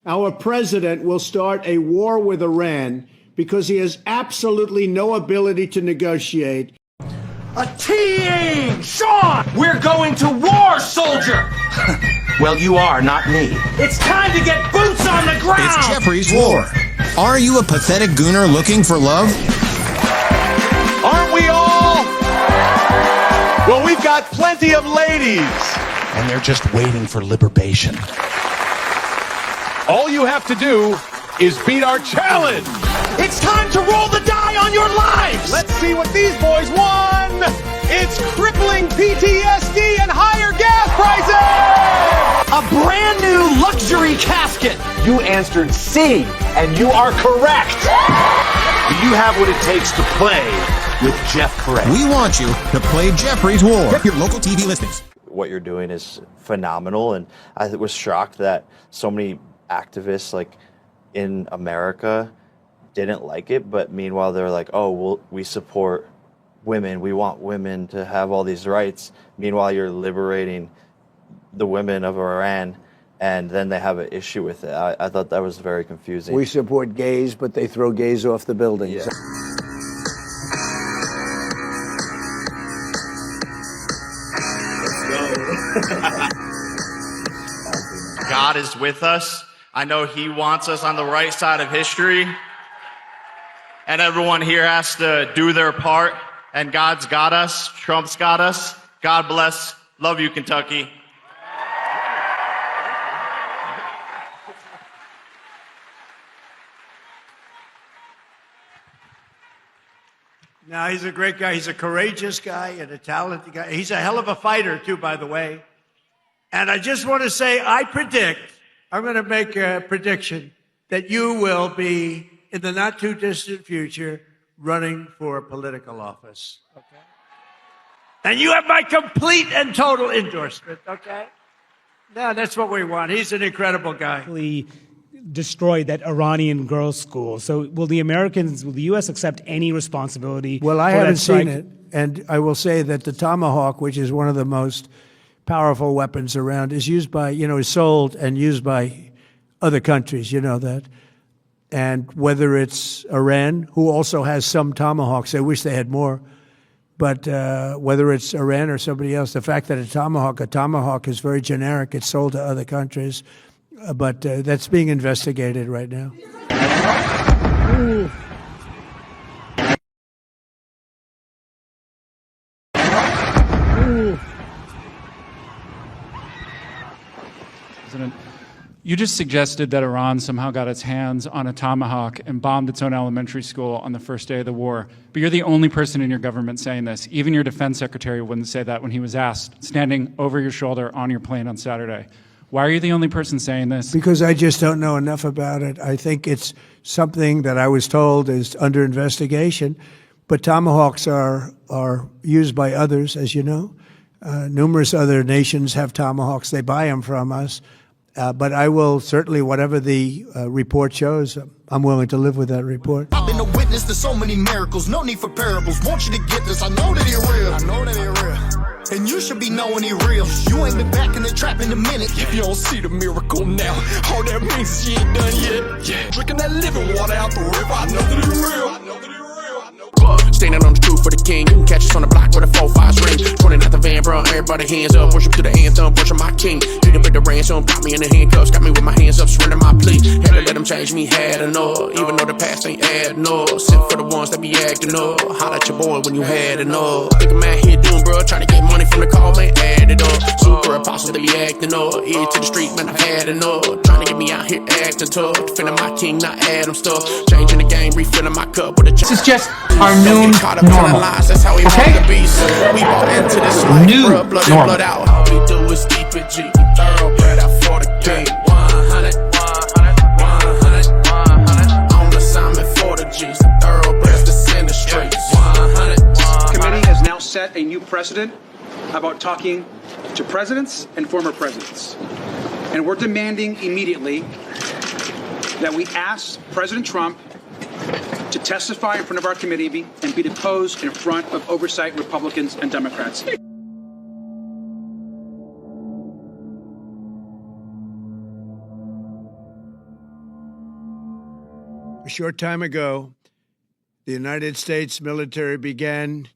Our president will start a war with Iran because he has absolutely no ability to negotiate. A team! Sean! We're going to war, soldier! Well, you are, not me. It's time to get boots on the ground! It's Jeffrey's War. Are you a pathetic gooner looking for love? Aren't we all? Well, we've got plenty of ladies. And they're just waiting for liberation. All you have to do is beat our challenge. It's time to roll the die on your lives! Let's see what these boys won. It's crippling PTSD and higher gas prices. A brand new luxury casket! You answered C, and you are correct. Do you have what it takes to play with Jeff Correct? We want you to play Jeffrey's War. Check your local TV listings. What you're doing is phenomenal, and I was shocked that so many activists like in America didn't like it, but meanwhile they're like, oh, well, we support women, we want women to have all these rights. Meanwhile, you're liberating the women of Iran, and then they have an issue with it. I thought that was very confusing. We support gays, but they throw gays off the buildings. Yeah. God is with us. I know he wants us on the right side of history. And everyone here has to do their part. And God's got us. Trump's got us. God bless. Love you, Kentucky. No, he's a great guy. He's a courageous guy and a talented guy. He's a hell of a fighter, too, by the way. And I just want to say, I'm going to make a prediction that you will be, in the not too distant future, running for political office. Okay? And you have my complete and total endorsement, okay? No, that's what we want. He's an incredible guy. Destroyed that Iranian girls' school. So will the U.S. accept any responsibility? Well, I haven't seen it. And I will say that the Tomahawk, which is one of the most powerful weapons around, is used by, is sold and used by other countries, you know that. And whether it's Iran, who also has some Tomahawks, I wish they had more, but whether it's Iran or somebody else, the fact that a Tomahawk is very generic, it's sold to other countries, but that's being investigated right now. President, you just suggested that Iran somehow got its hands on a Tomahawk and bombed its own elementary school on the first day of the war. But you're the only person in your government saying this. Even your defense secretary wouldn't say that when he was asked, standing over your shoulder on your plane on Saturday. Why are you the only person saying this? Because I just don't know enough about it. I think it's something that I was told is under investigation. But Tomahawks are used by others, as you know. Numerous other nations have Tomahawks. They buy them from us. But I will certainly, whatever the report shows, I'm willing to live with that report. I've been a witness to so many miracles, no need for parables. Want you to get this, I know that he real. I know that he real. And you should be knowing he real. You ain't been back in the trap in a minute. If you don't see the miracle now, all that means is you ain't done yet. Yeah. Drinking that living water out the river, I know that he real. I know that he real. Standing on the truth for the king. You can catch us on the block with a 4-5 string. Running out the van, bro. Everybody hands up. Worship to the anthem. Worship my king. Need to pay the ransom. Got me in the handcuffs. Got me with my hands up. Surrender my plea. Had to let them change me. Had enough. Even though the past ain't adding up. Sent for the ones that be acting up. Holla at your boy when you had enough. Think a man here doing, bro. Trying to get money from the call, man. Add it up. Super apostles, they be acting up. Ear to the street, man. I've had enough. Trying to get me out here acting tough. Defending my king, not Adam stuff. Changing the game. Refilling my cup with a This is just our new normal. That's how we okay? want to be. So we bought into this life, New bro, blood normal. In, blood out. All we do is keep it G. Thoroughbred out for the game. 100, 100. On assignment for the G's. Thoroughbreds to send the streets. 100. The committee has now set a new precedent about talking to presidents and former presidents. And we're demanding immediately that we ask President Trump to testify in front of our committee and be deposed in front of oversight Republicans and Democrats. A short time ago, the United States military began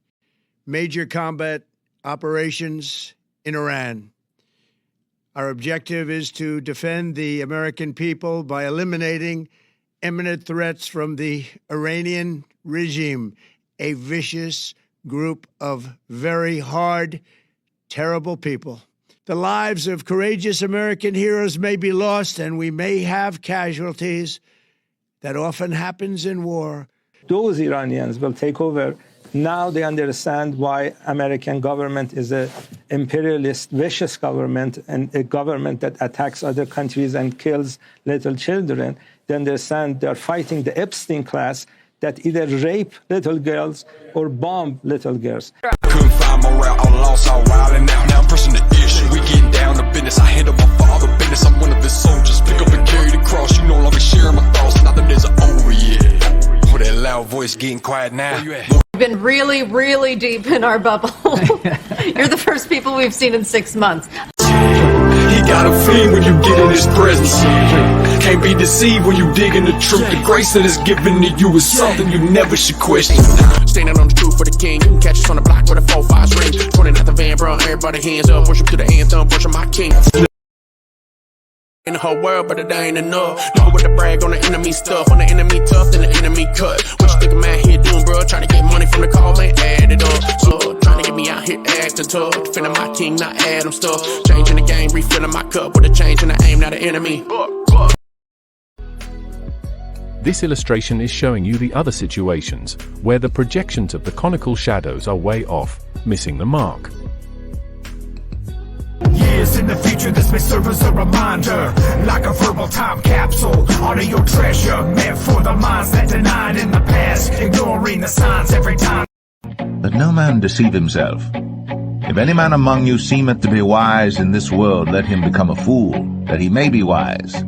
major combat operations in Iran. Our objective is to defend the American people by eliminating imminent threats from the Iranian regime, a vicious group of very hard, terrible people. The lives of courageous American heroes may be lost, and we may have casualties. That often happens in war. Those Iranians will take over. Now they understand why American government is an imperialist, vicious government, and a government that attacks other countries and kills little children. They understand they're fighting the Epstein class that either rape little girls or bomb little girls. Couldn't find morale, all lost, all wild and out. Now I'm pressing the issue. We getting down to business. I handle my father business. I'm one of his soldiers. Pick up and carry the cross. You no longer sharing my thoughts. Now that it's over yet. With that loud voice getting quiet now. We've been really, really deep in our bubble. You're the first people we've seen in 6 months. He got a fiend when you get in his presence. Can't be deceived when you dig in the truth. The grace that is given to you is something you never should question. Standing on the truth for the king. You can catch us on the block with a 4-5 ring. 20 out the van, bro. Everybody hands up. Worship to the anthem. Worship my king. In the whole world, but it ain't enough. Looking with the brag on the enemy stuff. On the enemy tough, then the enemy cut. What you think a man here doing, bro? Trying to get money from the call, man, add it up. So, trying to get me out here acting tough. Defending my king, not Adam stuff. Changing the game, refilling my cup with a change in the aim, not the enemy. This illustration is showing you the other situations where the projections of the conical shadows are way off, missing the mark. Years in the future, this may serve as a reminder, like a verbal time capsule. Honor your treasure, meant for the minds that denied in the past, ignoring the signs every time. Let no man deceive himself. If any man among you seemeth to be wise in this world, let him become a fool, that he may be wise.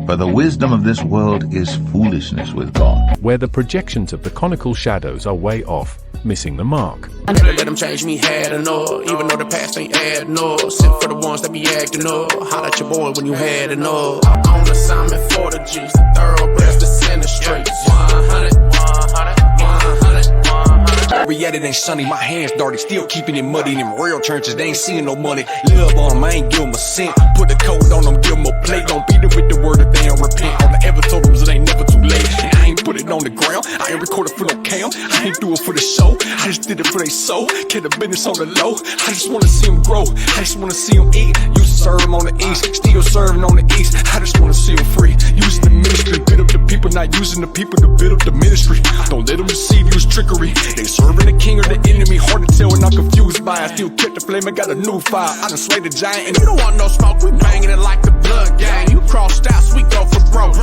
For the wisdom of this world is foolishness with God. Where the projections of the conical shadows are way off, missing the mark. Let them change me, had enough. Even though the past ain't adding up. Sent for the ones that be acting up. Holler at your boy when you had enough. On assignment for the G's, the thoroughbreds, the center streets. 100, 100, 100. We at it ain't sunny, my hands dirty, still keeping it muddy. In them real churches, they ain't seeing no money. Love on them, I ain't give them a cent. Put the code on them, give them a plate. Don't beat them with the word if they don't repent. All the ever told them is it ain't never too late. And I ain't put it on the ground, I ain't recorded for no cam. I ain't do it for the show, I just did it for they soul. Kept the business on the low, I just wanna see them grow. I just wanna see them eat. Used to serve them on the east, still serving on the east. I just wanna see them free. Using the ministry, build up the people, not using the people to build up the ministry. Don't let them deceive you, it's trickery. They serving the king or the enemy, hard to tell and I'm confused by it. Still kept the flame, I got a new fire. I done slayed the giant. And you don't want no smoke, we banging it like the blood gang. You crossed out, we go for broke.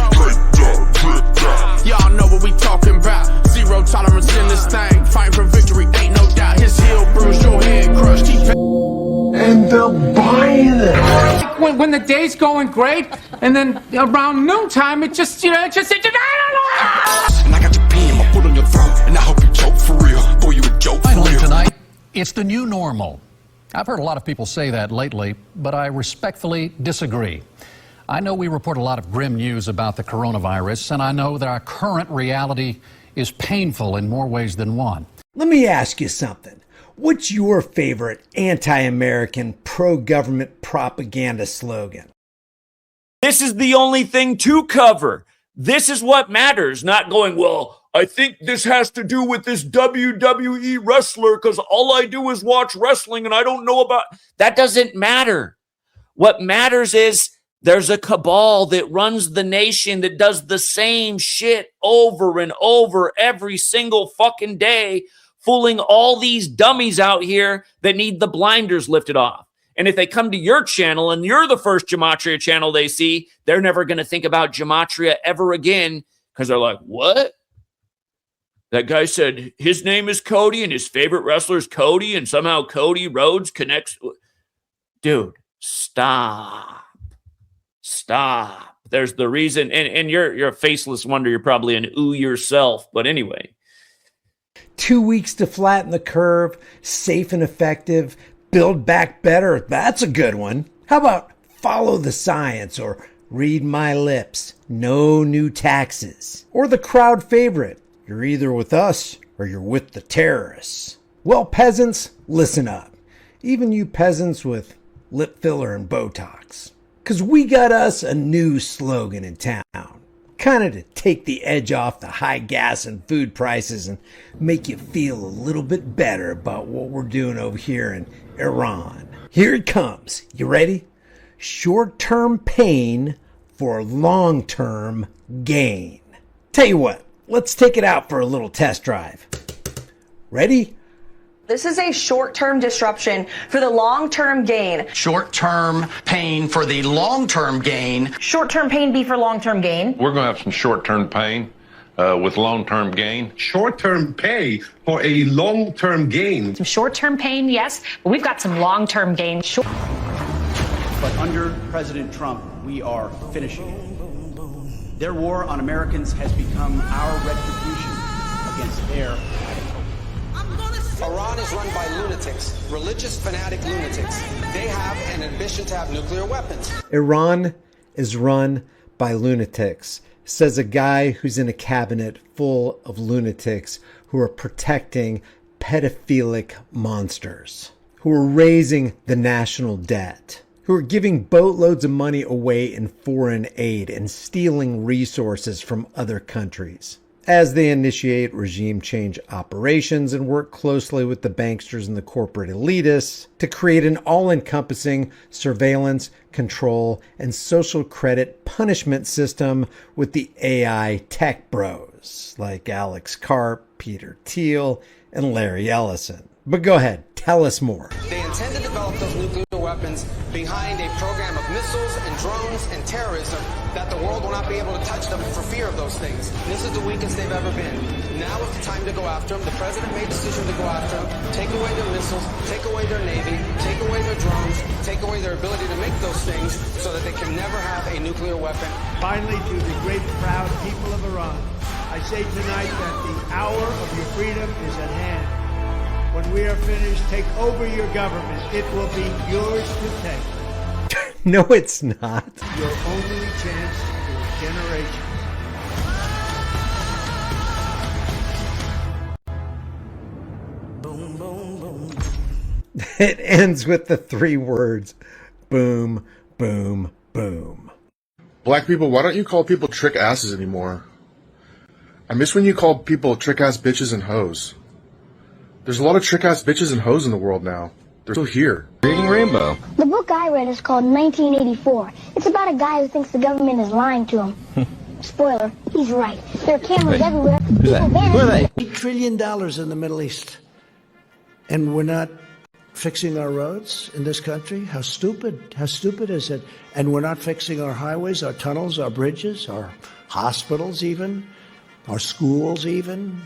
Y'all know what we talking about. Zero tolerance in this thing. Fight for victory, ain't no doubt. His heel bruised, your head crushed. And they'll buy it. When the day's going great, and then around noontime, it just, I don't know. And I got your pen, my foot on your throat, and I hope you choke for real. Boy, you a joke for Finally real. tonight, it's the new normal. I've heard a lot of people say that lately, but I respectfully disagree. I know we report a lot of grim news about the coronavirus, and I know that our current reality is painful in more ways than one. Let me ask you something. What's your favorite anti-American, pro-government propaganda slogan? This is the only thing to cover. This is what matters, not going, well, I think this has to do with this WWE wrestler because all I do is watch wrestling and I don't know about... That doesn't matter. What matters is there's a cabal that runs the nation that does the same shit over and over every single fucking day, fooling all these dummies out here that need the blinders lifted off. And if they come to your channel and you're the first gematria channel they see, they're never going to think about gematria ever again because they're like, what? That guy said his name is Cody and his favorite wrestler is Cody and somehow Cody Rhodes connects. Dude, stop. Stop. There's the reason. And you're a faceless wonder. You're probably an ooh yourself. But anyway. 2 weeks to flatten the curve, safe and effective, build back better. That's a good one. How about follow the science or Read my lips. No new taxes. Or the crowd favorite. You're either with us or you're with the terrorists. Well, peasants, listen up. Even you peasants with lip filler and Botox. Because we got us a new slogan in town. Kind of to take the edge off the high gas and food prices and make you feel a little bit better about what we're doing over here in Iran. Here it comes. You ready? Short-term pain for long-term gain. Tell you what, let's take it out for a little test drive. Ready? This is a short-term disruption for the long-term gain. Short-term pain for the long-term gain. Short-term pain be for long-term gain. We're going to have some short-term pain with long-term gain. Short-term pay for a long-term gain. Some short-term pain, yes, but we've got some long-term gain. But under President Trump, we are finishing it. Their war on Americans has become our retribution against their Iran is run by lunatics, religious fanatic lunatics. They have an ambition to have nuclear weapons. Iran is run by lunatics, says a guy who's in a cabinet full of lunatics who are protecting pedophilic monsters, who are raising the national debt, who are giving boatloads of money away in foreign aid and stealing resources from other countries as they initiate regime change operations and work closely with the banksters and the corporate elitists to create an all-encompassing surveillance, control, and social credit punishment system with the AI tech bros like Alex Karp, Peter Thiel, and Larry Ellison. But go ahead, tell us more. They intend to develop those nuclear weapons behind a program of missiles and drones and terrorism that the world will not be able to touch them for fear of those things. This is the weakest they've ever been. Now is the time to go after them. The president made a decision to go after them, take away their missiles, take away their navy, take away their drones, take away their ability to make those things so that they can never have a nuclear weapon. Finally, to the great proud people of Iran, I say tonight that the hour of your freedom is at hand. When we are finished, take over your government. It will be yours to take. No, it's not. Your only chance for a generation. Boom, boom, boom. It ends with the three words, boom, boom, boom. Black people, why don't you call people trick asses anymore? I miss when you called people trick ass bitches and hoes. There's a lot of trick-ass bitches and hoes in the world now. They're still here. Reading Rainbow. The book I read is called 1984. It's about a guy who thinks the government is lying to him. Spoiler, he's right. There are cameras everywhere. Who's that? Who are they? $8 trillion in the Middle East. And we're not fixing our roads in this country? How stupid is it? And we're not fixing our highways, our tunnels, our bridges, our hospitals even, our schools even.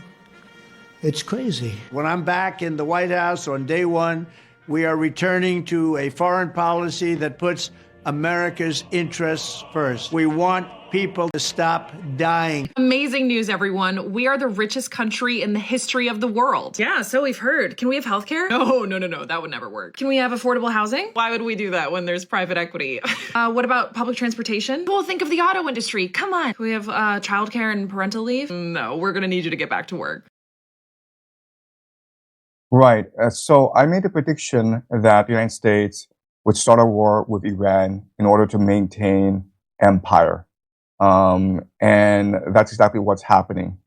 It's crazy. When I'm back in the White House on day one, we are returning to a foreign policy that puts America's interests first. We want people to stop dying. Amazing news, everyone. We are the richest country in the history of the world. Yeah, so we've heard. Can we have healthcare? No. That would never work. Can we have affordable housing? Why would we do that when there's private equity? What about public transportation? Well, think of the auto industry. Come on. Can we have childcare and parental leave? No, we're going to need you to get back to work. Right. So I made a prediction that the United States would start a war with Iran in order to maintain empire. And that's exactly what's happening.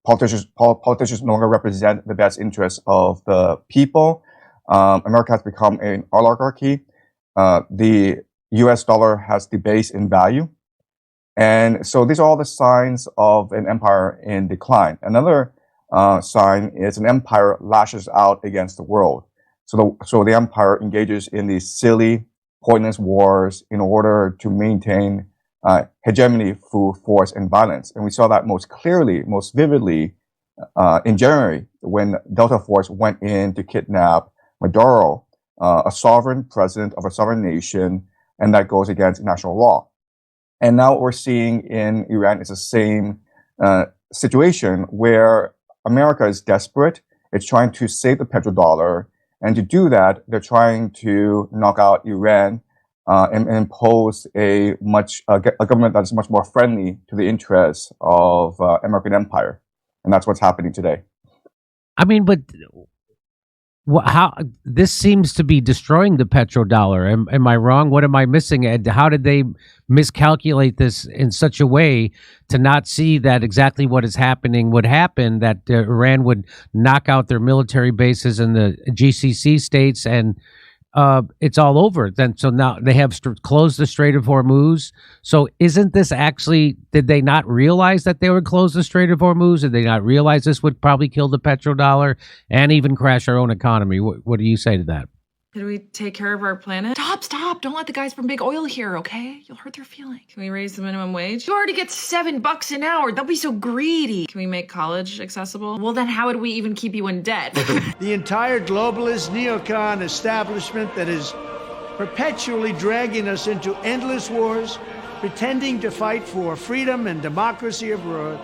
Politicians no longer represent the best interests of the people. America has become an oligarchy. The US dollar has debased in value. And so these are all the signs of an empire in decline. Another sign is an empire lashes out against the world. So the empire engages in these silly, pointless wars in order to maintain hegemony through force and violence. And we saw that most clearly, most vividly in January when Delta Force went in to kidnap Maduro, a sovereign president of a sovereign nation, and that goes against international law. And now what we're seeing in Iran is the same situation where America is desperate. It's trying to save the petrodollar. And to do that, they're trying to knock out Iran and impose a government that's much more friendly to the interests of American empire, and that's what's happening today. I mean, but how this seems to be destroying the petrodollar? Am I wrong? What am I missing? And how did they miscalculate this in such a way to not see that exactly what is happening would happen? That Iran would knock out their military bases in the GCC states, and it's all over. Then so now they have closed the Strait of Hormuz. So isn't this actually? Did they not realize that they would close the Strait of Hormuz? Did they not realize this would probably kill the petrodollar and even crash our own economy? What do you say to that? Can we take care of our planet? Stop! Don't let the guys from Big Oil hear, okay? You'll hurt their feelings. Can we raise the minimum wage? You already get $7 an hour. Don't be so greedy. Can we make college accessible? Well, then how would we even keep you in debt? The entire globalist neocon establishment that is perpetually dragging us into endless wars, pretending to fight for freedom and democracy abroad,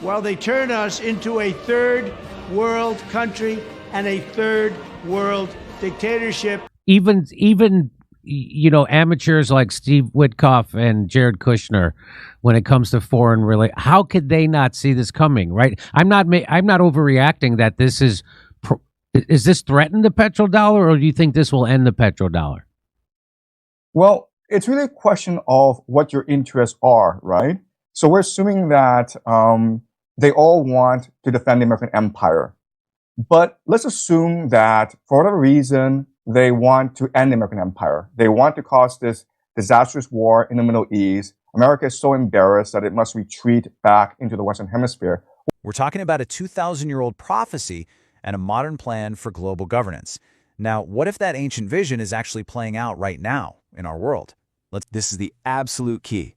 while they turn us into a third world country and a third world dictatorship. Even amateurs like Steve Witkoff and Jared Kushner, when it comes to foreign relations, how could they not see this coming? Right? I'm not overreacting. That this is this threaten the petrodollar, or do you think this will end the petrodollar? Well, it's really a question of what your interests are, right? So we're assuming that they all want to defend the American empire. But let's assume that for whatever reason, they want to end the American empire. They want to cause this disastrous war in the Middle East. America is so embarrassed that it must retreat back into the Western Hemisphere. We're talking about a 2,000-year-old prophecy and a modern plan for global governance. Now, what if that ancient vision is actually playing out right now in our world? This is the absolute key.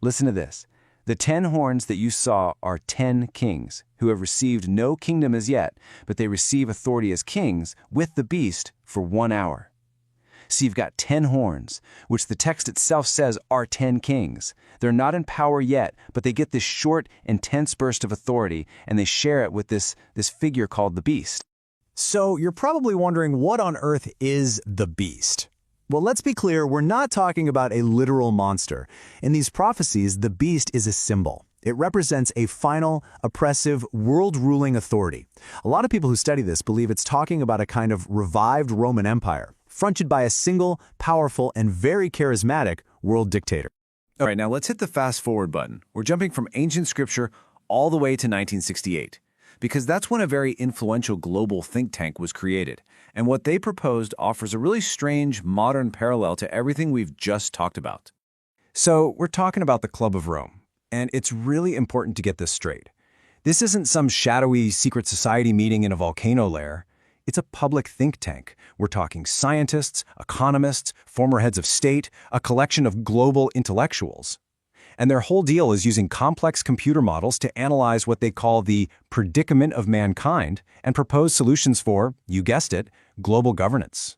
Listen to this. The 10 horns that you saw are 10 kings who have received no kingdom as yet, but they receive authority as kings with the beast for 1 hour. So you've got 10 horns, which the text itself says are 10 kings. They're not in power yet, but they get this short, intense burst of authority, and they share it with this figure called the beast. So you're probably wondering, what on earth is the beast? Well, let's be clear, we're not talking about a literal monster. In these prophecies, the beast is a symbol. It represents a final, oppressive, world-ruling authority. A lot of people who study this believe it's talking about a kind of revived Roman Empire, fronted by a single, powerful, and very charismatic world dictator. All right, now let's hit the fast-forward button. We're jumping from ancient scripture all the way to 1968, because that's when a very influential global think tank was created. And what they proposed offers a really strange modern parallel to everything we've just talked about. So we're talking about the Club of Rome, and it's really important to get this straight. This isn't some shadowy secret society meeting in a volcano lair. It's a public think tank. We're talking scientists, economists, former heads of state, a collection of global intellectuals. And their whole deal is using complex computer models to analyze what they call the predicament of mankind and propose solutions for, you guessed it, global governance.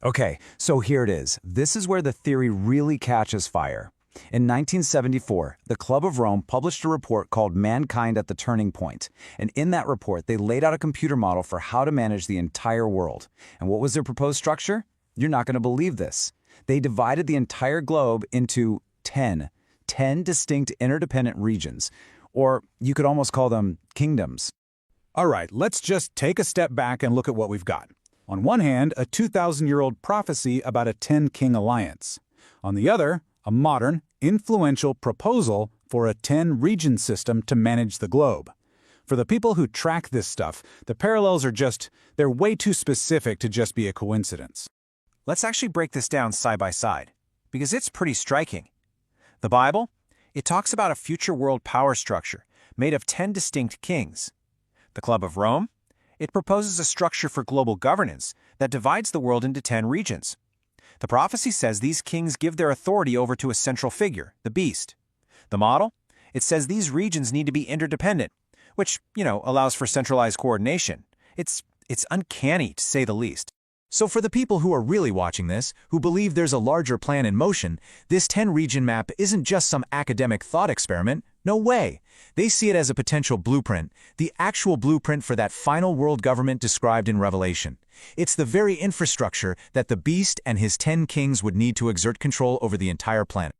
Okay, so here it is. This is where the theory really catches fire. In 1974, the Club of Rome published a report called Mankind at the Turning Point. And in that report, they laid out a computer model for how to manage the entire world. And what was their proposed structure? You're not going to believe this. They divided the entire globe into 10 distinct interdependent regions, or you could almost call them kingdoms. All right, let's just take a step back and look at what we've got. On one hand, a 2,000-year-old prophecy about a 10-king alliance. On the other, a modern, influential proposal for a 10-region system to manage the globe. For the people who track this stuff, the parallels are they're way too specific to just be a coincidence. Let's actually break this down side by side, because it's pretty striking. The Bible, it talks about a future world power structure made of 10 distinct kings. The Club of Rome, it proposes a structure for global governance that divides the world into 10 regions. The prophecy says these kings give their authority over to a central figure, the beast. The model, it says these regions need to be interdependent, which, allows for centralized coordination. It's uncanny, to say the least. So for the people who are really watching this, who believe there's a larger plan in motion, this 10-region map isn't just some academic thought experiment. No way. They see it as a potential blueprint, the actual blueprint for that final world government described in Revelation. It's the very infrastructure that the beast and his 10 kings would need to exert control over the entire planet.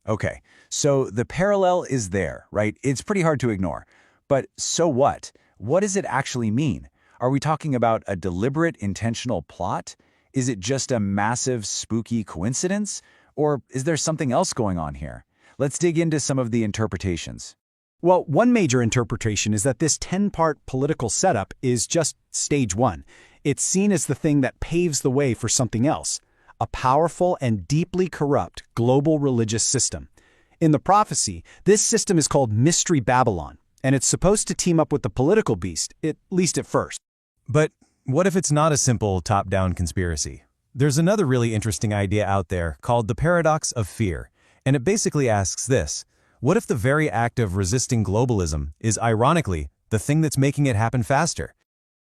Okay, so the parallel is there, right? It's pretty hard to ignore. But so what? What does it actually mean? Are we talking about a deliberate, intentional plot? Is it just a massive, spooky coincidence? Or is there something else going on here? Let's dig into some of the interpretations. Well, one major interpretation is that this 10-part political setup is just stage one. It's seen as the thing that paves the way for something else, a powerful and deeply corrupt global religious system. In the prophecy, this system is called Mystery Babylon, and it's supposed to team up with the political beast, at least at first. But what if it's not a simple top-down conspiracy? There's another really interesting idea out there called the paradox of fear, and it basically asks this: what if the very act of resisting globalism is, ironically, the thing that's making it happen faster?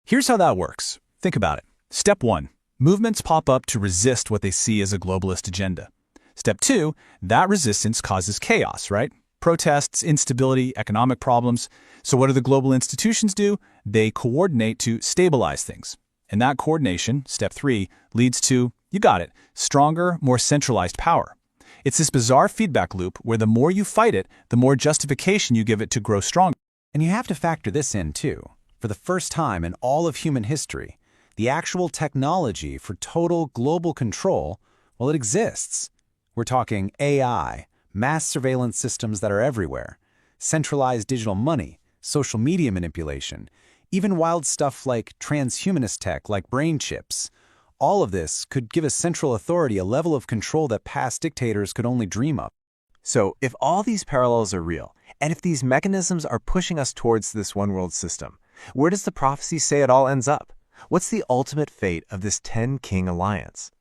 Here's how that works. Think about it. Step 1. Movements pop up to resist what they see as a globalist agenda. Step 2. That resistance causes chaos, right? Protests, instability, economic problems. So what do the global institutions do? They coordinate to stabilize things. And that coordination, step 3, leads to, you got it, stronger, more centralized power. It's this bizarre feedback loop where the more you fight it, the more justification you give it to grow stronger. And you have to factor this in too. For the first time in all of human history, the actual technology for total global control, well, it exists. We're talking AI, mass surveillance systems that are everywhere, centralized digital money, social media manipulation, even wild stuff like transhumanist tech like brain chips. All of this could give a central authority a level of control that past dictators could only dream of. So, if all these parallels are real, and if these mechanisms are pushing us towards this one-world system, where does the prophecy say it all ends up? What's the ultimate fate of this 10-king alliance?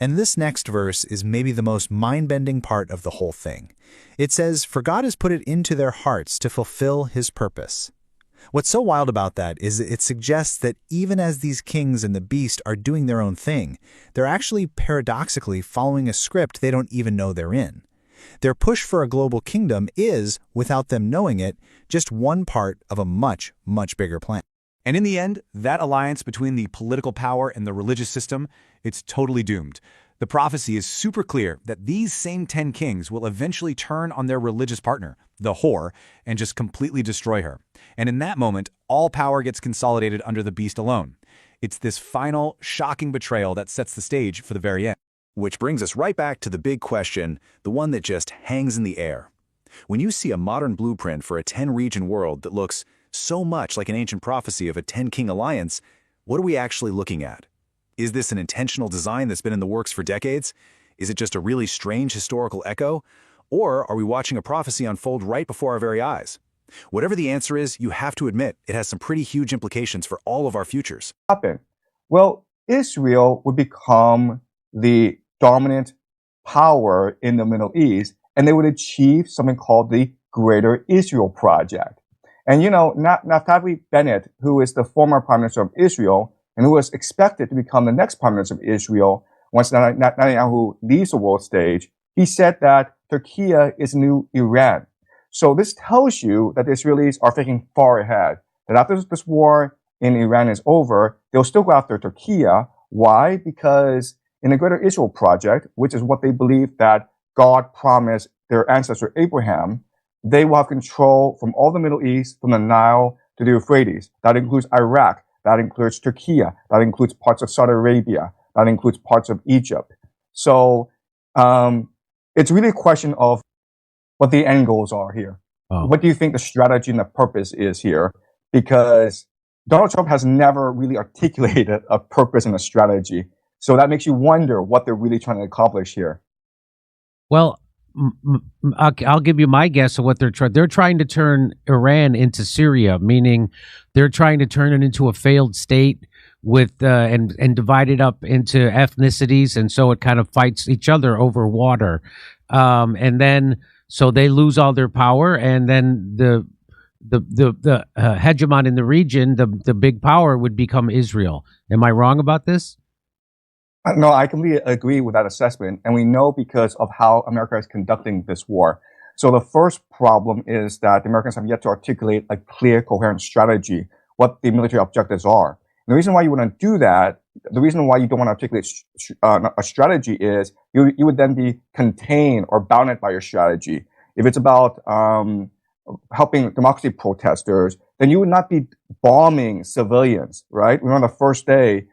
And this next verse is maybe the most mind-bending part of the whole thing. It says, "For God has put it into their hearts to fulfill his purpose." What's so wild about that is it suggests that even as these kings and the beast are doing their own thing, they're actually paradoxically following a script they don't even know they're in. Their push for a global kingdom is, without them knowing it, just one part of a much, much bigger plan. And in the end, that alliance between the political power and the religious system, it's totally doomed. The prophecy is super clear that these same 10 kings will eventually turn on their religious partner, the whore, and just completely destroy her. And in that moment, all power gets consolidated under the beast alone. It's this final, shocking betrayal that sets the stage for the very end. Which brings us right back to the big question, the one that just hangs in the air. When you see a modern blueprint for a 10-region world that looks so much like an ancient prophecy of a 10-king alliance, what are we actually looking at? Is this an intentional design that's been in the works for decades? Is it just a really strange historical echo? Or are we watching a prophecy unfold right before our very eyes? Whatever the answer is, you have to admit it has some pretty huge implications for all of our futures. Well, Israel would become the dominant power in the Middle East, and they would achieve something called the Greater Israel Project. And Naftali Bennett, who is the former Prime Minister of Israel, and who was expected to become the next Prime Minister of Israel once Netanyahu leaves the world stage, he said that Turkey is new Iran. So this tells you that the Israelis are thinking far ahead, that after this war in Iran is over, they'll still go after Turkey. Why? Because in the Greater Israel Project, which is what they believe that God promised their ancestor Abraham, they will have control from all the Middle East, from the Nile to the Euphrates. That includes Iraq. That includes Turkey. That includes parts of Saudi Arabia. That includes parts of Egypt. So it's really a question of what the end goals are here. Oh. What do you think the strategy and the purpose is here? Because Donald Trump has never really articulated a purpose and a strategy. So that makes you wonder what they're really trying to accomplish here. Well, I'll give you my guess of what they're trying. They're trying to turn Iran into Syria, meaning they're trying to turn it into a failed state with and divide it up into ethnicities, and so it kind of fights each other over water, and then so they lose all their power, and then the hegemon in the region, the big power, would become Israel. Am I wrong about this? No, I completely agree with that assessment. And we know because of how America is conducting this war. So the first problem is that the Americans have yet to articulate a clear, coherent strategy, what the military objectives are. And the reason why you want to do that, the reason why you don't want to articulate a strategy is you would then be contained or bounded by your strategy. If it's about helping democracy protesters, then you would not be bombing civilians, right? Remember the first day,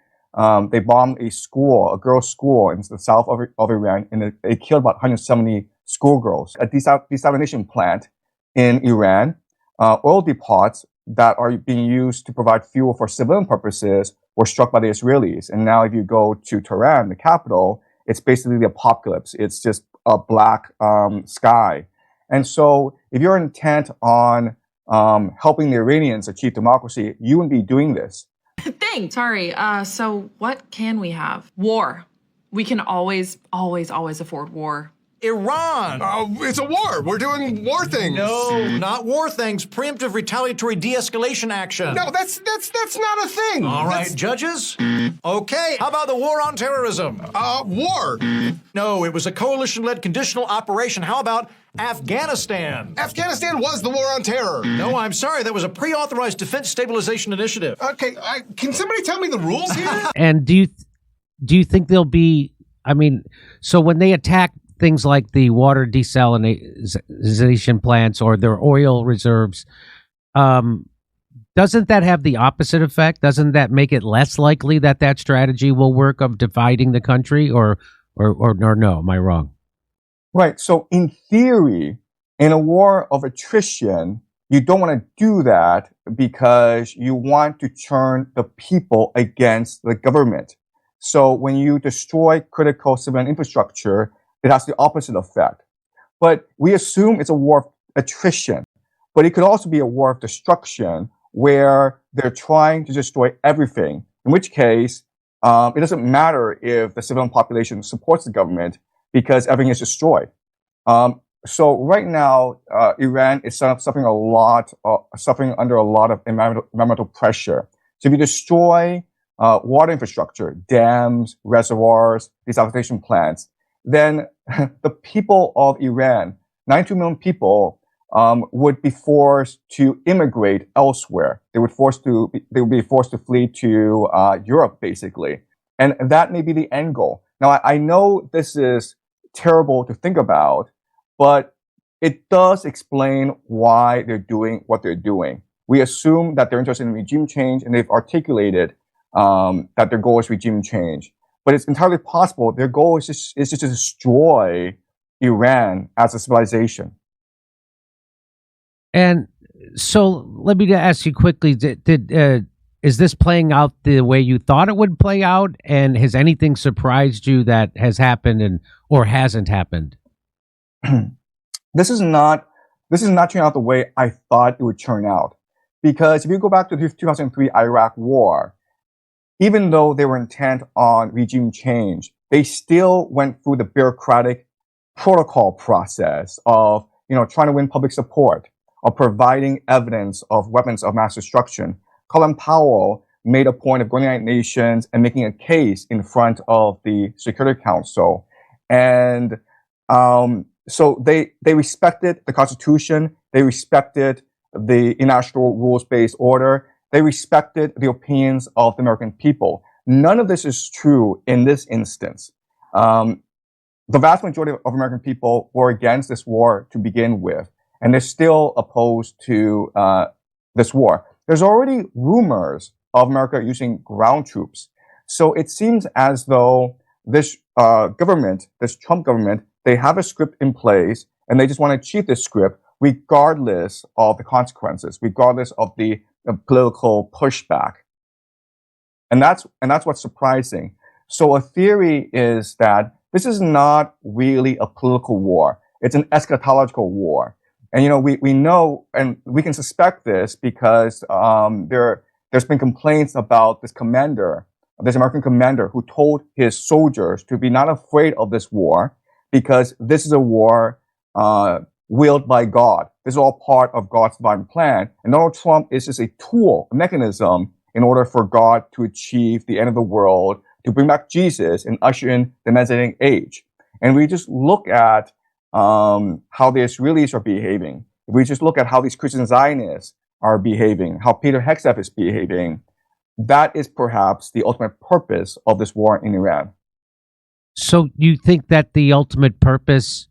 they bombed a school, a girls' school in the south of Iran, and they killed about 170 schoolgirls. A desalination plant in Iran, oil depots that are being used to provide fuel for civilian purposes were struck by the Israelis. And now if you go to Tehran, the capital, it's basically the apocalypse. It's just a black sky. And so if you're intent on helping the Iranians achieve democracy, you wouldn't be doing this. Thing. Sorry. So what can we have? War. We can always afford war. Iran. It's a war. We're doing war things. No, not war things. Preemptive retaliatory de-escalation action. No, that's not a thing. All right, judges. Okay, how about the war on terrorism? War. No, it was a coalition-led conditional operation. How about Afghanistan? Afghanistan was the war on terror. No, I'm sorry. That was a pre-authorized defense stabilization initiative. Okay, can somebody tell me the rules here? And do you think there'll be? I mean, so when they attack things like the water desalination plants or their oil reserves, doesn't that have the opposite effect? Doesn't that make it less likely that that strategy will work of dividing the country, or no? Am I wrong? Right. So in theory, in a war of attrition, you don't want to do that because you want to turn the people against the government. So when you destroy critical civilian infrastructure, it has the opposite effect. But we assume it's a war of attrition. But it could also be a war of destruction where they're trying to destroy everything, in which case it doesn't matter if the civilian population supports the government because everything is destroyed. So right now, Iran is suffering under a lot of environmental pressure. So if you destroy water infrastructure, dams, reservoirs, desalination plants, then the people of Iran, 92 million people, would be forced to immigrate elsewhere. They would be forced to flee to Europe, basically, and that may be the end goal. Now, I know this is terrible to think about, but it does explain why they're doing what they're doing. We assume that they're interested in regime change, and they've articulated that their goal is regime change. But it's entirely possible their goal is just to destroy Iran as a civilization. And so let me ask you quickly, is this playing out the way you thought it would play out? And has anything surprised you that has happened or hasn't happened? This is not turning out the way I thought it would turn out. Because if you go back to the 2003 Iraq War, even though they were intent on regime change, they still went through the bureaucratic protocol process of, trying to win public support, of providing evidence of weapons of mass destruction. Colin Powell made a point of going to the United Nations and making a case in front of the Security Council. And so they respected the Constitution, they respected the international rules-based order, they respected the opinions of the American people. None of this is true in this instance. The vast majority of American people were against this war to begin with, and they're still opposed to this war. There's already rumors of America using ground troops. So it seems as though this government, this Trump government, they have a script in place, and they just want to achieve this script regardless of the consequences, regardless of the political pushback. And that's what's surprising. So a theory is that this is not really a political war. It's an eschatological war. And, we know, and we can suspect this because there's been complaints about this American commander who told his soldiers to be not afraid of this war because this is a war willed by God. This is all part of God's divine plan. And Donald Trump is just a tool, a mechanism in order for God to achieve the end of the world, to bring back Jesus and usher in the Messianic age. And we just look at how the Israelis are behaving, if we just look at how these Christian Zionists are behaving, how Peter Hegseth is behaving, that is perhaps the ultimate purpose of this war in Iran. So you think that the ultimate purpose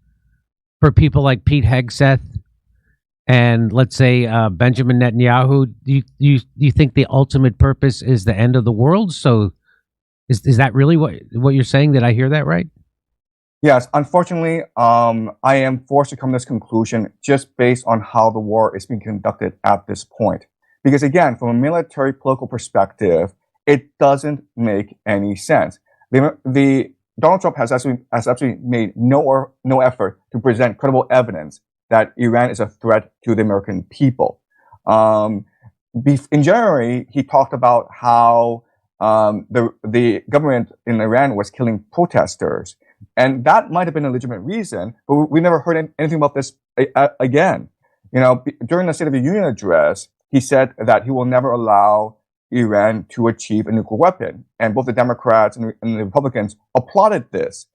for people like Pete Hegseth and let's say Benjamin Netanyahu, do you think the ultimate purpose is the end of the world? So is that really what you're saying? Did I hear that right? Yes, unfortunately, I am forced to come to this conclusion just based on how the war is being conducted at this point. Because again, from a military political perspective, it doesn't make any sense. The Donald Trump has absolutely made no effort to present credible evidence that Iran is a threat to the American people. In January, he talked about how the government in Iran was killing protesters. And that might have been a legitimate reason, but we never heard anything about this again. You know, during the State of the Union address, he said that he will never allow Iran to achieve a nuclear weapon. And both the Democrats and the Republicans applauded this.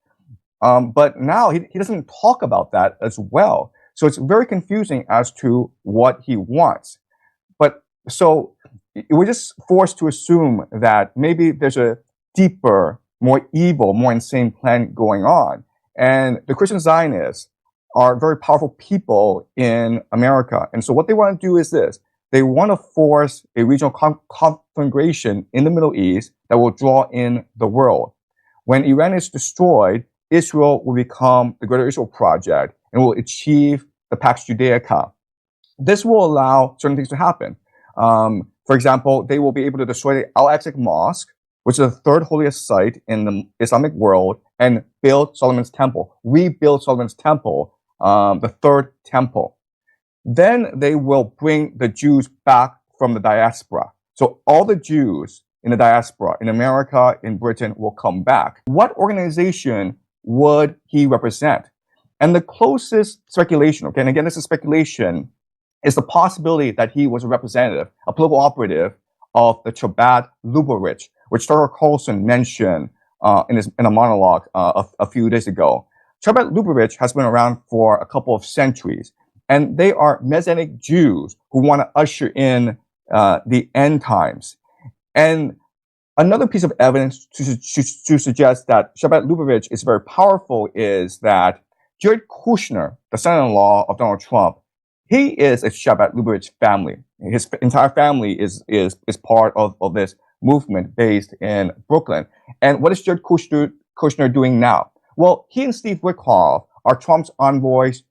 But now he doesn't talk about that as well. So it's very confusing as to what he wants. But so we're just forced to assume that maybe there's a deeper, more evil, more insane plan going on. And the Christian Zionists are very powerful people in America. And so what they want to do is this. They want to force a regional conflagration in the Middle East that will draw in the world. When Iran is destroyed, Israel will become the Greater Israel Project and will achieve the Pax Judaica. This will allow certain things to happen. For example, they will be able to destroy the Al-Aqsa Mosque, which is the third holiest site in the Islamic world, and build Solomon's Temple, rebuild Solomon's Temple, the third temple. Then they will bring the Jews back from the diaspora. So all the Jews in the diaspora, in America, in Britain, will come back. What organization would he represent? And the closest speculation, okay, and again, this is speculation, is the possibility that he was a representative, a political operative of the Chabad Lubavitch, which Tucker Carlson mentioned in a monologue a few days ago. Chabad Lubavitch has been around for a couple of centuries, and they are Messianic Jews who want to usher in the end times. And another piece of evidence to suggest that Chabad Lubavitch is very powerful is that Jared Kushner, the son-in-law of Donald Trump, he is a Chabad Lubavitch family. His entire family is part of this movement based in Brooklyn. And what is Jared Kushner doing now? Well, he and Steve Witkoff are Trump's envoys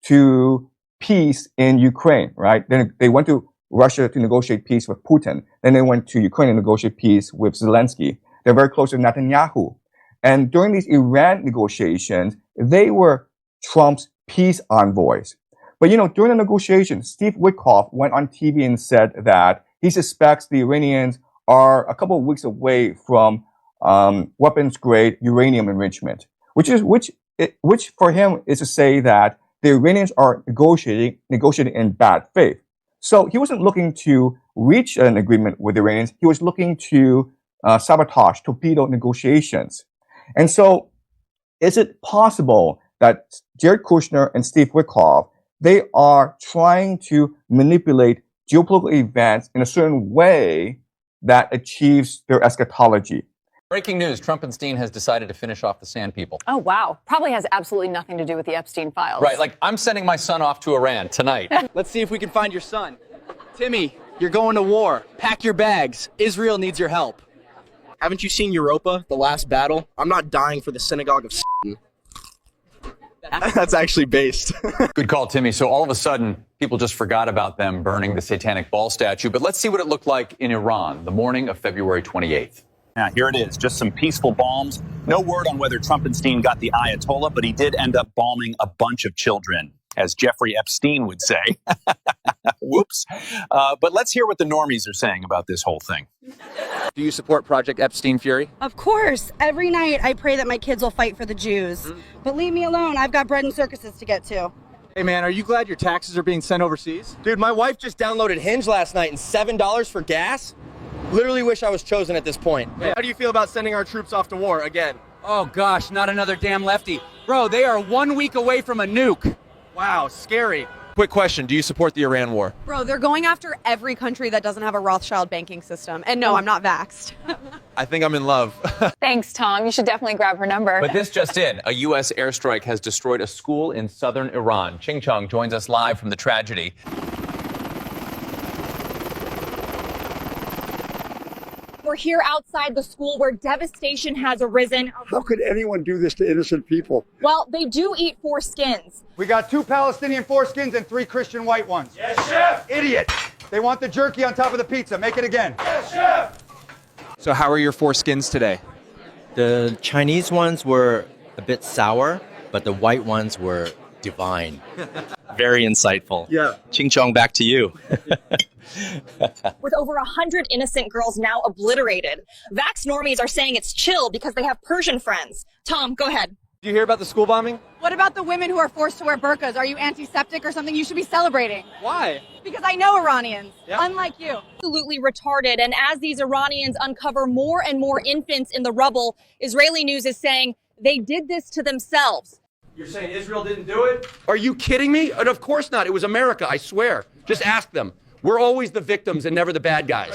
to peace in Ukraine, right? Then they went to Russia to negotiate peace with Putin. Then they went to Ukraine to negotiate peace with Zelensky. They're very close to Netanyahu. And during these Iran negotiations, they were Trump's peace envoys. But, you know, during the negotiations, Steve Witkoff went on TV and said that he suspects the Iranians are a couple of weeks away from weapons-grade uranium enrichment, which for him is to say that the Iranians are negotiating in bad faith. So he wasn't looking to reach an agreement with the Iranians. He was looking to sabotage, torpedo negotiations. And so is it possible that Jared Kushner and Steve Witkoff, they are trying to manipulate geopolitical events in a certain way that achieves their eschatology? Breaking news, Trump and Epstein has decided to finish off the Sand People. Oh, wow. Probably has absolutely nothing to do with the Epstein files. Right, like I'm sending my son off to Iran tonight. Let's see if we can find your son. Timmy, you're going to war. Pack your bags. Israel needs your help. Haven't you seen Europa, The Last Battle? I'm not dying for the synagogue of Satan. That's actually based. Good call, Timmy. So all of a sudden, people just forgot about them burning the satanic ball statue. But let's see what it looked like in Iran the morning of February 28th. Now, here it is, just some peaceful bombs. No word on whether Trumpenstein got the Ayatollah, but he did end up bombing a bunch of children, as Jeffrey Epstein would say. Whoops. But let's hear what the normies are saying about this whole thing. Do you support Project Epstein Fury? Of course. Every night I pray that my kids will fight for the Jews. But leave me alone. I've got bread and circuses to get to. Hey, man, are you glad your taxes are being sent overseas? Dude, my wife just downloaded Hinge last night and $7 for gas? Literally wish I was chosen at this point. Hey, how do you feel about sending our troops off to war again? Oh gosh, not another damn lefty. Bro, they are 1 week away from a nuke. Wow, scary. Quick question, do you support the Iran war? Bro, they're going after every country that doesn't have a Rothschild banking system. And no, I'm not vaxxed. I think I'm in love. Thanks, Tom. You should definitely grab her number. But this just in. A U.S. airstrike has destroyed a school in southern Iran. Ching Chong joins us live from the tragedy. We're here outside the school where devastation has arisen. How could anyone do this to innocent people? Well, they do eat foreskins. We got 2 Palestinian foreskins and 3 Christian white ones. Yes, chef! Idiot! They want the jerky on top of the pizza. Make it again. Yes, chef! So how are your foreskins today? The Chinese ones were a bit sour, but the white ones were divine. Very insightful. Yeah. Ching Chong, back to you. With over 100 innocent girls now obliterated. Vax normies are saying it's chill because they have Persian friends. Tom, go ahead. Did you hear about the school bombing? What about the women who are forced to wear burqas? Are you antiseptic or something? You should be celebrating. Why? Because I know Iranians, Yeah. unlike you. Absolutely retarded. And as these Iranians uncover more and more infants in the rubble, Israeli news is saying they did this to themselves. You're saying Israel didn't do it? Are you kidding me? And of course not. It was America, I swear. Just ask them. We're always the victims and never the bad guys.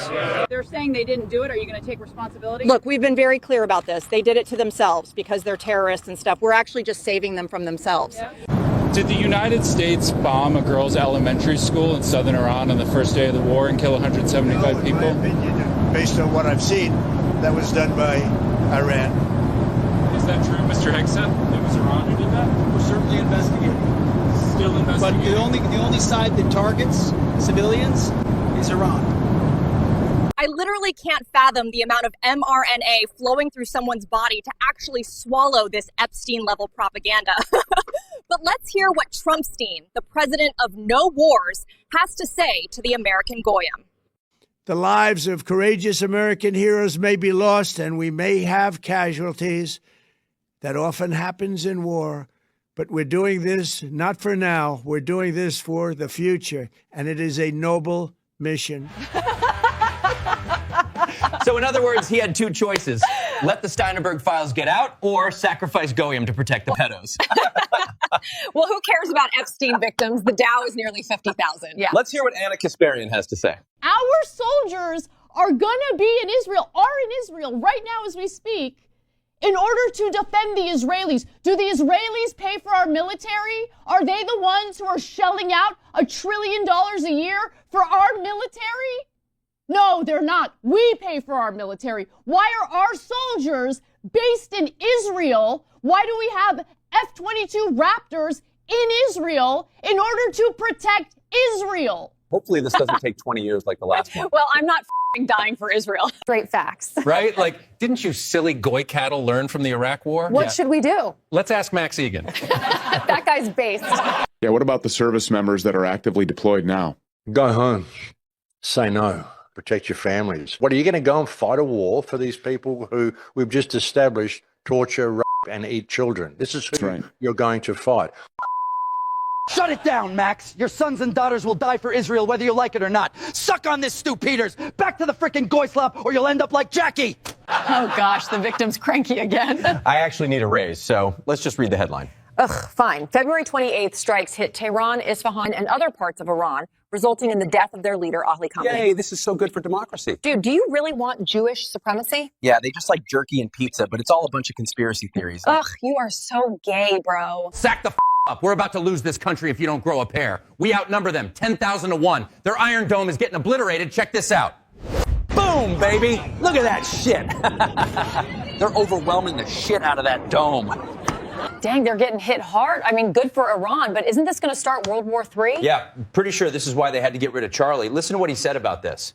They're saying they didn't do it. Are you going to take responsibility? Look, we've been very clear about this. They did it to themselves because they're terrorists and stuff. We're actually just saving them from themselves. Did the United States bomb a girls' elementary school in southern Iran on the first day of the war and kill 175 people? In my opinion, based on what I've seen, that was done by Iran. Is that true, Mr. Hegseth? It was Iran who did that? We're certainly investigating. Still investigating. But the only side that targets civilians is Iran. I literally can't fathom the amount of mRNA flowing through someone's body to actually swallow this Epstein-level propaganda. But let's hear what Trumpstein, the president of no wars, has to say to the American Goyim. The lives of courageous American heroes may be lost, and we may have casualties. That often happens in war. But we're doing this not for now. We're doing this for the future, and it is a noble mission. So in other words, he had 2 choices. Let the Steinberg files get out or sacrifice Goyim to protect the pedos. Well, who cares about Epstein victims? The Dow is nearly 50,000. Yeah. Let's hear what Anna Kasparian has to say. Our soldiers are gonna be in Israel, right now as we speak, in order to defend the Israelis. Do the Israelis pay for our military? Are they the ones who are shelling out $1 trillion a year for our military? No, they're not. We pay for our military. Why are our soldiers based in Israel? Why do we have F-22 Raptors in Israel in order to protect Israel? Hopefully this doesn't take 20 years like the last one. Well, I'm not dying for Israel. Straight facts. Right? Like, didn't you silly goy cattle learn from the Iraq war? What should we do? Let's ask Max Egan. That guy's based. Yeah, what about the service members that are actively deployed now? Go home. Say no. Protect your families. What, are you going to go and fight a war for these people who we've just established torture, rape, and eat children? This is who you're going to fight. Shut it down, Max. Your sons and daughters will die for Israel whether you like it or not. Suck on this, Stu Peters. Back to the frickin' Goyslop or you'll end up like Jackie. Oh, gosh, the victim's cranky again. I actually need a raise, so let's just read the headline. Ugh, fine. February 28th strikes hit Tehran, Isfahan, and other parts of Iran, resulting in the death of their leader, Ali Khamenei. Yay, this is so good for democracy. Dude, do you really want Jewish supremacy? Yeah, they just like jerky and pizza, but it's all a bunch of conspiracy theories. Ugh, you are so gay, bro. Sack the up. We're about to lose this country if you don't grow a pair. We outnumber them 10,000 to 1. Their Iron Dome is getting obliterated. Check this out. Boom, baby. Look at that shit. They're overwhelming the shit out of that dome. Dang, they're getting hit hard. I mean, good for Iran, but isn't this going to start World War III? Yeah, pretty sure this is why they had to get rid of Charlie. Listen to what he said about this.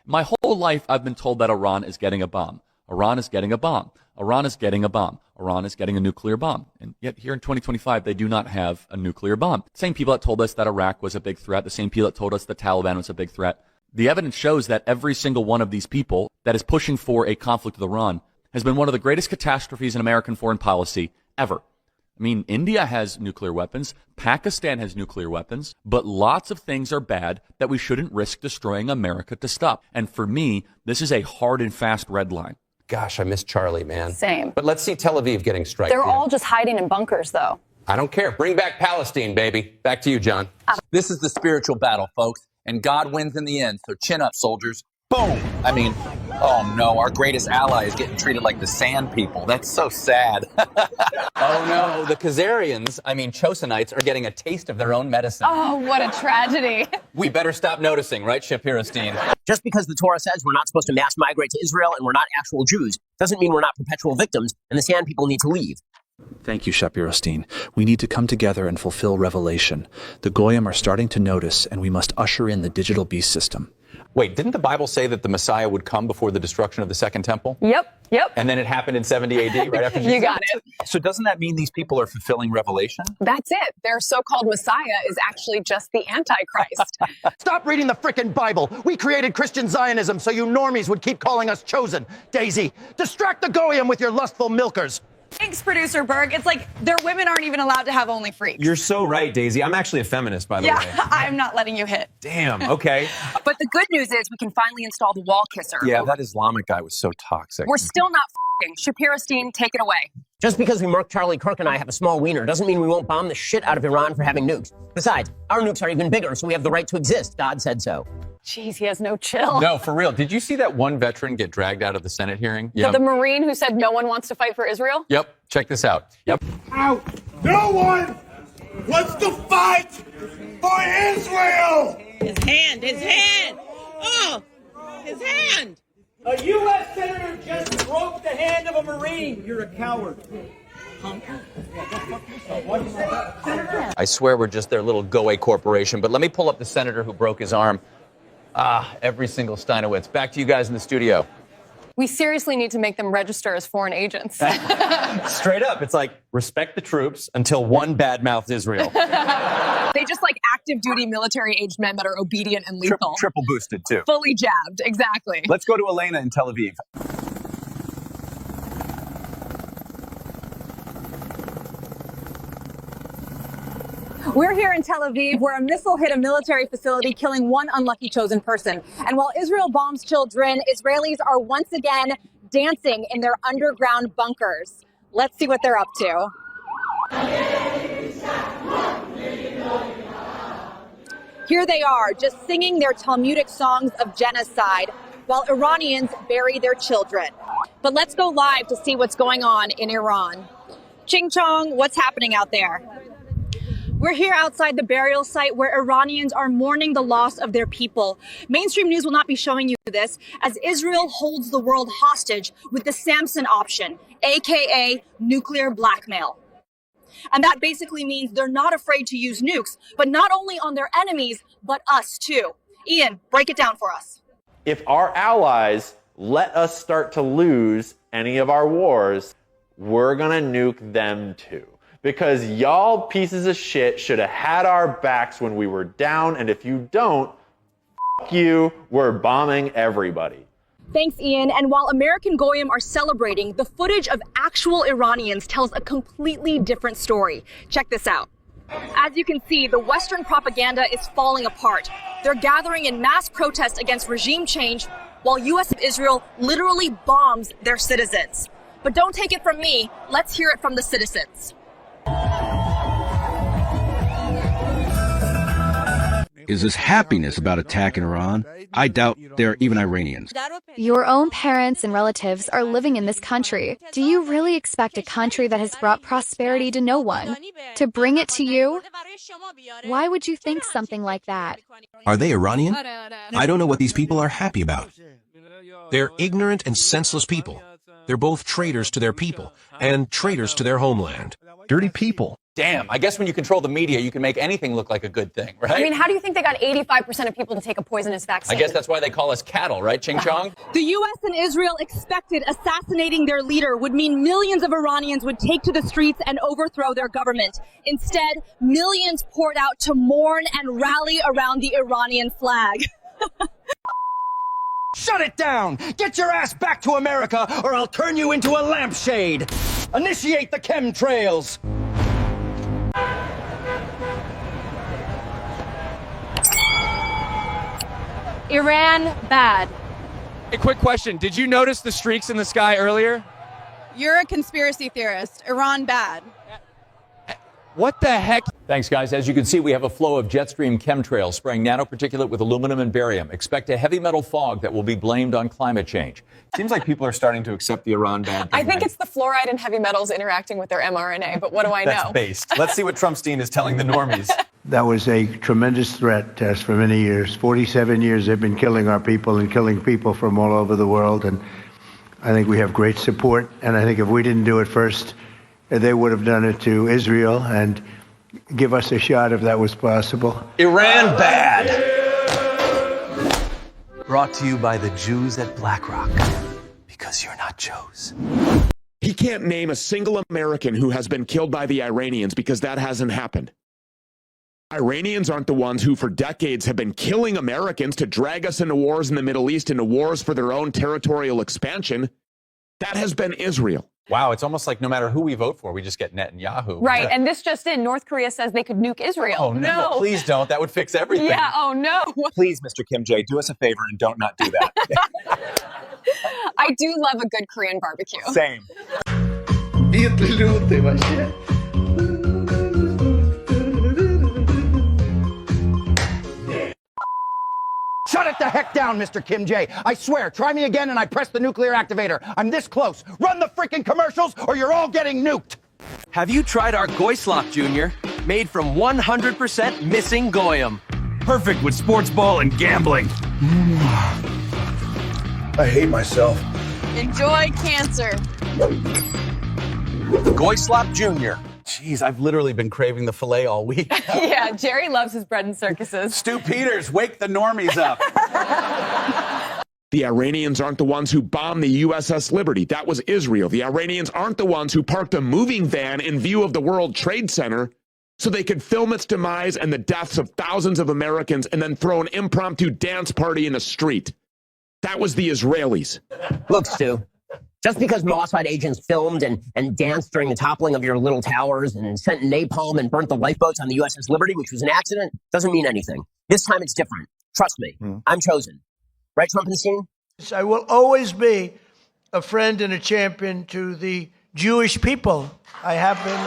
My whole life, I've been told that Iran is getting a bomb. Iran is getting a bomb. Iran is getting a bomb. Iran is getting a nuclear bomb. And yet here in 2025, they do not have a nuclear bomb. Same people that told us that Iraq was a big threat. The same people that told us the Taliban was a big threat. The evidence shows that every single one of these people that is pushing for a conflict with Iran has been one of the greatest catastrophes in American foreign policy ever. I mean, India has nuclear weapons. Pakistan has nuclear weapons. But lots of things are bad that we shouldn't risk destroying America to stop. And for me, this is a hard and fast red line. Gosh, I miss Charlie, man. Same. But let's see Tel Aviv getting striked. They're all just hiding in bunkers, though. I don't care. Bring back Palestine, baby. Back to you, John. This is the spiritual battle, folks, and God wins in the end, so chin up, soldiers. Boom! I mean, oh no, our greatest ally is getting treated like the sand people. That's so sad. Oh no, the Khazarians, Chosenites, are getting a taste of their own medicine. Oh, what a tragedy. We better stop noticing, right, Shapiro Steen? Just because the Torah says we're not supposed to mass migrate to Israel and we're not actual Jews doesn't mean we're not perpetual victims and the sand people need to leave. Thank you, Shapiro Steen. We need to come together and fulfill revelation. The Goyim are starting to notice, and we must usher in the digital beast system. Wait, didn't the Bible say that the Messiah would come before the destruction of the Second Temple? Yep. And then it happened in 70 AD, right after Jesus? You got it. So doesn't that mean these people are fulfilling revelation? That's it. Their so-called Messiah is actually just the Antichrist. Stop reading the frickin' Bible. We created Christian Zionism so you normies would keep calling us chosen. Daisy, distract the Goyim with your lustful milkers. Thanks, producer Berg. It's like their women aren't even allowed to have only freaks. You're so right, Daisy. I'm actually a feminist, by the way. Yeah, I'm not letting you hit. Damn, okay. But the good news is we can finally install the wall kisser. Yeah, that Islamic guy was so toxic. We're still not f***ing. Shapiro Steen, take it away. Just because we mark Charlie Kirk and I have a small wiener doesn't mean we won't bomb the shit out of Iran for having nukes. Besides, our nukes are even bigger, so we have the right to exist. God said so. Jeez, he has no chill. No, for real. Did you see that one veteran get dragged out of the Senate hearing? The Marine who said no one wants to fight for Israel? Yep. Check this out. Yep. Out. No one wants to fight for Israel. His hand. Oh, his hand. A U.S. Senator just broke the hand of a Marine. You're a coward. I swear we're just their little go-away corporation, but let me pull up the senator who broke his arm. Every single Steinowitz. Back to you guys in the studio. We seriously need to make them register as foreign agents. Straight up, it's like, respect the troops until one badmouths Israel. They just like active duty military aged men that are obedient and lethal. Triple boosted, too. Fully jabbed, exactly. Let's go to Elena in Tel Aviv. We're here in Tel Aviv where a missile hit a military facility, killing one unlucky chosen person. And while Israel bombs children, Israelis are once again dancing in their underground bunkers. Let's see what they're up to. Here they are, just singing their Talmudic songs of genocide while Iranians bury their children. But let's go live to see what's going on in Iran. Ching Chong, what's happening out there? We're here outside the burial site where Iranians are mourning the loss of their people. Mainstream news will not be showing you this as Israel holds the world hostage with the Samson option, aka nuclear blackmail. And that basically means they're not afraid to use nukes, but not only on their enemies, but us too. Ian, break it down for us. If our allies let us start to lose any of our wars, we're gonna nuke them too. Because y'all pieces of shit should have had our backs when we were down, and if you don't, f*** you, we're bombing everybody. Thanks, Ian. And while American Goyim are celebrating, the footage of actual Iranians tells a completely different story. Check this out. As you can see, the Western propaganda is falling apart. They're gathering in mass protest against regime change, while U.S. Israel literally bombs their citizens. But don't take it from me. Let's hear it from the citizens. Is this happiness about attacking Iran? I doubt they're even Iranians. Your own parents and relatives are living in this country. Do you really expect a country that has brought prosperity to no one to bring it to you? Why would you think something like that? Are they Iranian? I don't know what these people are happy about. They're ignorant and senseless people. They're both traitors to their people and traitors to their homeland. Dirty people. Damn, I guess when you control the media, you can make anything look like a good thing, right? I mean, how do you think they got 85% of people to take a poisonous vaccine? I guess that's why they call us cattle, right, Ching Chong? The U.S. and Israel expected assassinating their leader would mean millions of Iranians would take to the streets and overthrow their government. Instead, millions poured out to mourn and rally around the Iranian flag. Shut it down! Get your ass back to America or I'll turn you into a lampshade! Initiate the chemtrails! Iran, bad. A quick question. Did you notice the streaks in the sky earlier? You're a conspiracy theorist. Iran bad. What the heck? Thanks, guys. As you can see, we have a flow of jet stream chemtrails spraying nanoparticulate with aluminum and barium. Expect a heavy metal fog that will be blamed on climate change. Seems like people are starting to accept the Iran bad thing. I think it's the fluoride and heavy metals interacting with their mRNA, but what do I know? That's based. Let's see what Trumpstein is telling the normies. That was a tremendous threat to us for many years. 47 years they've been killing our people and killing people from all over the world. And I think we have great support. And I think if we didn't do it first, they would have done it to Israel and give us a shot if that was possible. Iran bad. Brought to you by the Jews at BlackRock. Because you're not Joes. He can't name a single American who has been killed by the Iranians because that hasn't happened. Iranians aren't the ones who for decades have been killing Americans to drag us into wars in the Middle East, into wars for their own territorial expansion. That has been Israel. Wow, it's almost like no matter who we vote for, we just get Netanyahu. Right, and this just in, North Korea says they could nuke Israel. Oh, no. Please don't. That would fix everything. Yeah, oh no. Please, Mr. Kim J, do us a favor and don't not do that. I do love a good Korean barbecue. Same. Shut it the heck down, Mr. Kim J. I swear, try me again and I press the nuclear activator. I'm this close. Run the freaking commercials or you're all getting nuked. Have you tried our Goyslop Jr.? Made from 100% missing goyim. Perfect with sports ball and gambling. I hate myself. Enjoy cancer. Goyslop Jr. Jeez, I've literally been craving the filet all week. Yeah, Jerry loves his bread and circuses. Stu Peters, wake the normies up. The Iranians aren't the ones who bombed the USS Liberty. That was Israel. The Iranians aren't the ones who parked a moving van in view of the World Trade Center so they could film its demise and the deaths of thousands of Americans and then throw an impromptu dance party in a street. That was the Israelis. Look, Stu, just because Mossad agents filmed and danced during the toppling of your little towers and sent napalm and burnt the lifeboats on the USS Liberty, which was an accident, doesn't mean anything. This time it's different. Trust me. I'm chosen. Right, Trumpenstein? I will always be a friend and a champion to the Jewish people. I have been.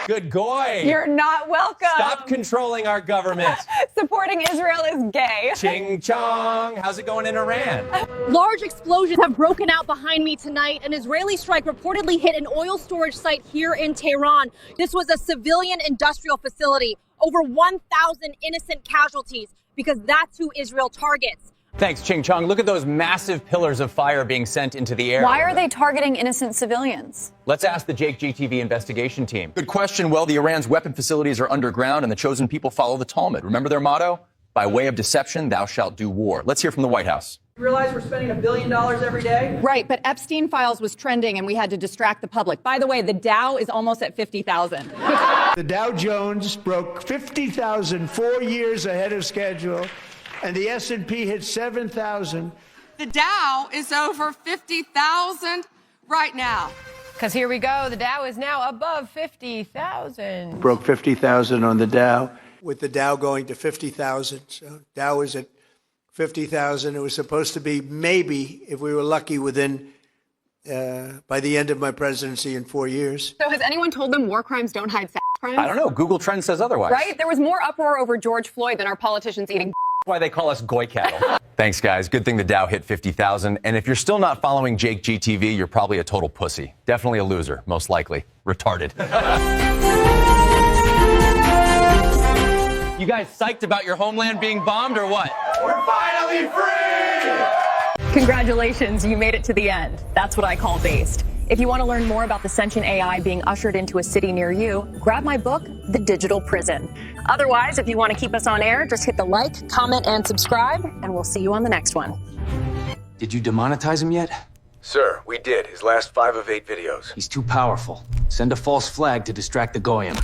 Good goy. You're not welcome. Stop controlling our government. Supporting Israel is gay. Ching chong. How's it going in Iran? Large explosions have broken out behind me tonight. An Israeli strike reportedly hit an oil storage site here in Tehran. This was a civilian industrial facility. Over 1,000 innocent casualties because that's who Israel targets. Thanks, Ching Chong. Look at those massive pillars of fire being sent into the air. Why are they targeting innocent civilians? Let's ask the Jake GTV investigation team. Good question. Well, the Iran's weapon facilities are underground and the chosen people follow the Talmud. Remember their motto? By way of deception, thou shalt do war. Let's hear from the White House. You realize we're spending $1 billion every day? Right, but Epstein Files was trending and we had to distract the public. By the way, the Dow is almost at 50,000. The Dow Jones broke 50,000 4 years ahead of schedule, and the S&P hit 7,000. The Dow is over 50,000 right now. Because here we go. The Dow is now above 50,000. Broke 50,000 on the Dow, with the Dow going to 50,000. So Dow is at 50,000. It was supposed to be maybe, if we were lucky, within by the end of my presidency in 4 years. So has anyone told them war crimes don't hide sex crimes? I don't know. Google Trends says otherwise. Right? There was more uproar over George Floyd than our politicians eating. That's why they call us goy cattle. Thanks, guys. Good thing the Dow hit 50,000. And if you're still not following Jake GTV, you're probably a total pussy. Definitely a loser, most likely. Retarded. You guys psyched about your homeland being bombed or what? We're finally free! Congratulations, you made it to the end. That's what I call based. If you want to learn more about the sentient AI being ushered into a city near you, grab my book, The Digital Prison. Otherwise, if you want to keep us on air, just hit the like, comment, and subscribe, and we'll see you on the next one. Did you demonetize him yet? Sir, we did. His last 5 of 8 videos. He's too powerful. Send a false flag to distract the Goyim.